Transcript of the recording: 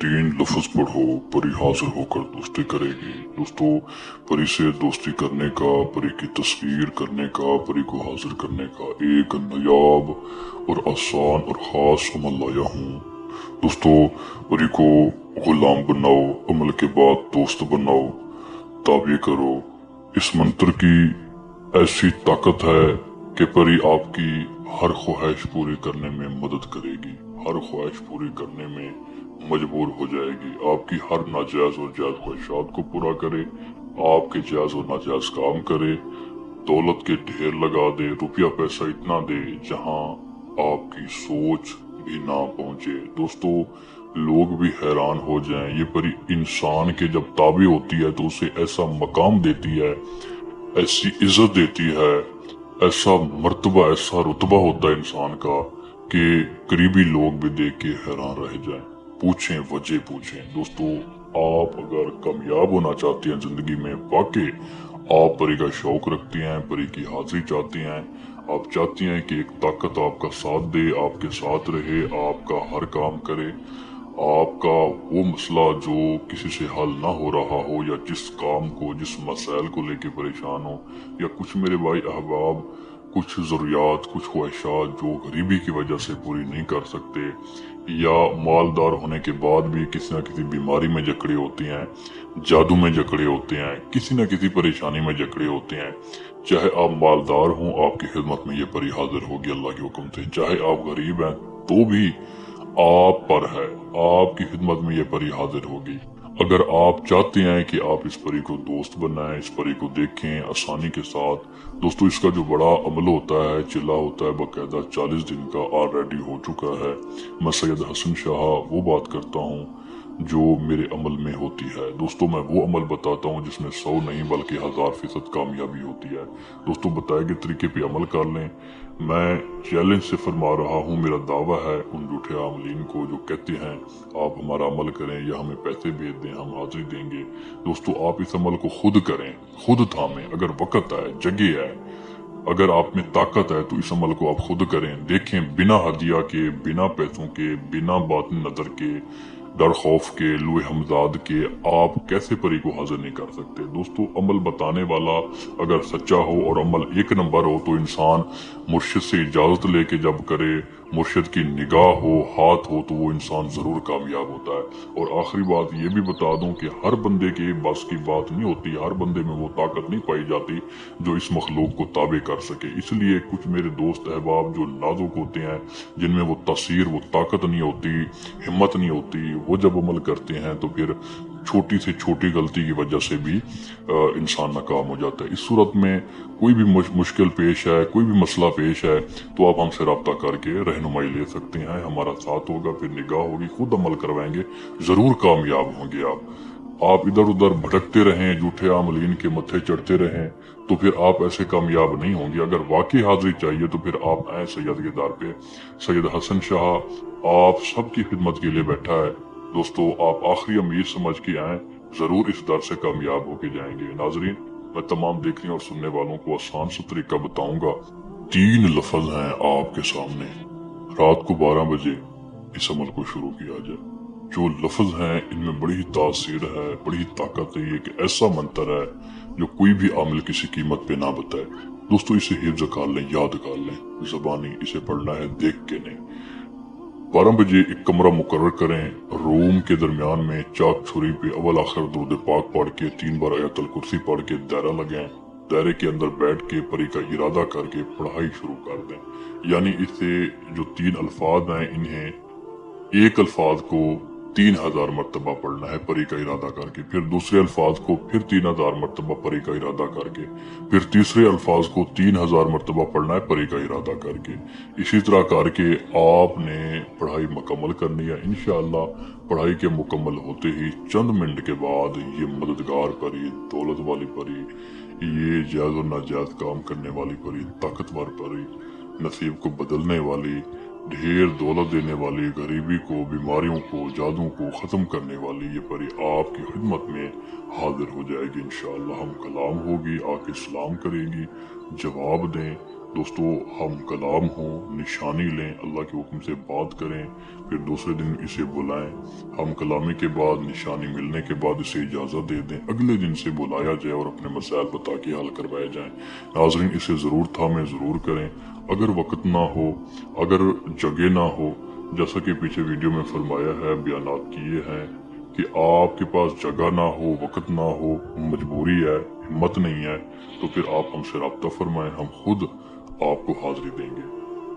तीन लफ्ज पढ़ो, परी हाजिर होकर दोस्ती करेगी। दोस्तों, परी से दोस्ती करने का, परी की तस्वीर करने का, परी को हाजिर करने का एक नायाब और आसान और ख़ास अमल लाया हूँ। दोस्तों, परी को गुलाम बनाओ, अमल के बाद दोस्त बनाओ, ताबे करो। इस मंत्र की ऐसी ताकत है कि परी आपकी हर ख्वाहिश पूरी करने में मदद करेगी, हर ख्वाहिश पूरी करने में मजबूर हो जाएगी। आपकी हर नाजायज और जायज ख्वाहिशात को पूरा करे, आपके जायज और नाजायज काम करे, दौलत के ढेर लगा दे, रुपया पैसा इतना दे जहां आपकी सोच भी ना पहुंचे। दोस्तों, लोग भी हैरान हो जाएं। ये परी इंसान के जब ताबे होती है तो उसे ऐसा मकाम देती है, ऐसी इज्जत देती है, ऐसा मर्तबा, ऐसा रुतबा होता है इंसान का कि करीबी लोग भी देख के हैरान रह जाएं। पूछें, वजह पूछें। दोस्तों, आप अगर कामयाब होना चाहते हैं जिंदगी में, वाकई आप परी का शौक रखती हैं, परी की हाजिरी चाहती हैं, आप चाहती हैं कि एक ताकत आपका साथ दे, आपके साथ रहे, आपका हर काम करे, आपका वो मसला जो किसी से हल ना हो रहा हो, या जिस काम को, जिस मसाइल को लेके परेशान हो, या कुछ मेरे भाई अहबाब कुछ ज़रूरियात, कुछ ख्वाहिशात जो गरीबी की वजह से पूरी नहीं कर सकते, या मालदार होने के बाद भी किसी न किसी बीमारी में जकड़े होते हैं, जादू में जकड़े होते हैं, किसी न किसी परेशानी में जकड़े होते हैं। चाहे आप मालदार हों, आपकी खिदमत में ये परी हाजिर होगी अल्लाह के हुक्म से। चाहे आप गरीब हैं तो भी आप पर है, आपकी खिदमत में ये परी हाजिर होगी। अगर आप चाहते हैं कि आप इस परी को दोस्त बनाएं, इस परी को देखें आसानी के साथ, दोस्तों इसका जो बड़ा अमल होता है, चिल्ला होता है, बाकायदा 40 दिन का ऑलरेडी हो चुका है। मैं सैयद हसन शाह वो बात करता हूँ जो मेरे अमल में होती है। दोस्तों, मैं वो अमल बताता हूँ जिसमें 100 नहीं बल्कि 1000% कामयाबी होती है। दोस्तों, बताए गए तरीके पे अमल कर लें। मैं चैलेंज से फरमा रहा हूँ, मेरा दावा है उन झूठे आमलीन को जो कहते हैं आप हमारा अमल करें या हमें पैसे भेज दें, हम हाजिरी देंगे। दोस्तों, आप इस अमल को खुद करें, खुद थामें। अगर वक्त है, जगह है, अगर आप में ताकत है तो इस अमल को आप खुद करें। देखें, बिना हदिया के, बिना पैसों के, बिना बात नजर के, डर खौफ के, लुए हमजाद के आप कैसे परी को हाजिर नहीं कर सकते। दोस्तों, अमल बताने वाला अगर सच्चा हो और अमल एक नंबर हो तो इंसान मुर्शिद से इजाजत लेके जब करे, मुर्शिद की निगाह हो, हाथ हो, तो वो इंसान जरूर कामयाब होता है। और आखिरी बात ये भी बता दूं कि हर बंदे के बस की बात नहीं होती, हर बंदे में वो ताकत नहीं पाई जाती जो इस मखलूक को ताबे कर सके। इसलिए कुछ मेरे दोस्त अहबाब जो नाजुक होते हैं, जिनमें वो तसीर, वो ताकत नहीं होती, हिम्मत नहीं होती, वो जब अमल करते हैं तो फिर छोटी से छोटी गलती की वजह से भी इंसान नाकाम हो जाता है। इस सूरत में कोई भी मुश्किल पेश है, कोई भी मसला पेश है, तो आप हमसे रब्ता करके रहनुमाई ले सकते हैं। हमारा साथ होगा, फिर निगाह होगी, खुद अमल करवाएंगे, जरूर कामयाब होंगे आप इधर उधर भटकते रहें, झूठे आमलीन के मत्थे चढ़ते रहें, तो फिर आप ऐसे कामयाब नहीं होंगे। अगर वाकई हाजिरी चाहिए तो फिर आप आए सैयद के दार पे। सैयद हसन शाह आप सबकी खिदमत के लिए बैठा है। दोस्तों, आप आखिरी उम्मीद समझ के आए, जरूर इस दर से कामयाब होके जाएंगे। नाजरीन, मैं तमाम देखने और सुनने वालों को आसान सा तरीका बताऊंगा। 3 लफ्ज हैं आपके सामने, रात को 12 बजे इस अमल को शुरू किया जाए। जो लफ्ज हैं इनमें बड़ी ही तासीर है, बड़ी ही ताकत है। ये एक ऐसा मंत्र है जो कोई भी आमिल किसी कीमत पे ना बताए। दोस्तों, इसे हिफ्ज कर लें, याद कर लें, जबानी इसे पढ़ना है, देख के नहीं। 12 बजे एक कमरा मुकर्रर करें, रूम के दरमियान में चाक छुरी पे अव्वल आखिर दुरूद पाक पढ़ के 3 बार आयतुल कुर्सी पढ़ के दायरा लगाएं। दायरे के अंदर बैठ के परी का इरादा करके पढ़ाई शुरू कर दें। यानी इससे जो 3 अल्फाज हैं, इन्हें एक अल्फाज को 3000 मरतबा पढ़ना है परी का इरादा करके, फिर दूसरे अल्फाज को फिर 3000 मरतबा परी का इरादा करके, फिर तीसरे अल्फाज को 3000 मरतबा पढ़ना है परी का इरादा करके। इसी तरह करके आपने पढ़ाई मुकम्मल करनी है। इंशाअल्लाह पढ़ाई के मुकम्मल होते ही चंद मिनट के बाद ये मददगार परी, दौलत वाली परी, ये जायज और नाजायज काम करने वाली परी, ताकतवर परी, नसीब को बदलने वाली, ढेर दौलत देने वाली, गरीबी को, बीमारियों को, जादू को खत्म करने वाली ये परी आपकी खिदमत में हाजिर हो जाएगी। इंशाअल्लाह हम कलाम होगी, आके सलाम करेगी, जवाब दें, दोस्तों हम कलाम हो, निशानी लें, अल्लाह के हुक्म से बात करें, फिर दूसरे दिन इसे बुलाएं। हम कलामी के बाद, निशानी मिलने के बाद इसे इजाज़त दे दें, अगले दिन से बुलाया जाए और अपने मसाइल बता के हल करवाए जाएं। नाज़रीन, इसे ज़रूर थामें, ज़रूर करें। अगर वक्त ना हो, अगर जगह ना हो, जैसा कि पीछे वीडियो में फरमाया है, बयानात किए हैं कि आपके पास जगह ना हो, वक्त ना हो, मजबूरी है, हिम्मत नहीं है, तो फिर आप हमसे रब्ता फरमाएं, हम खुद आपको हाजिरी देंगे।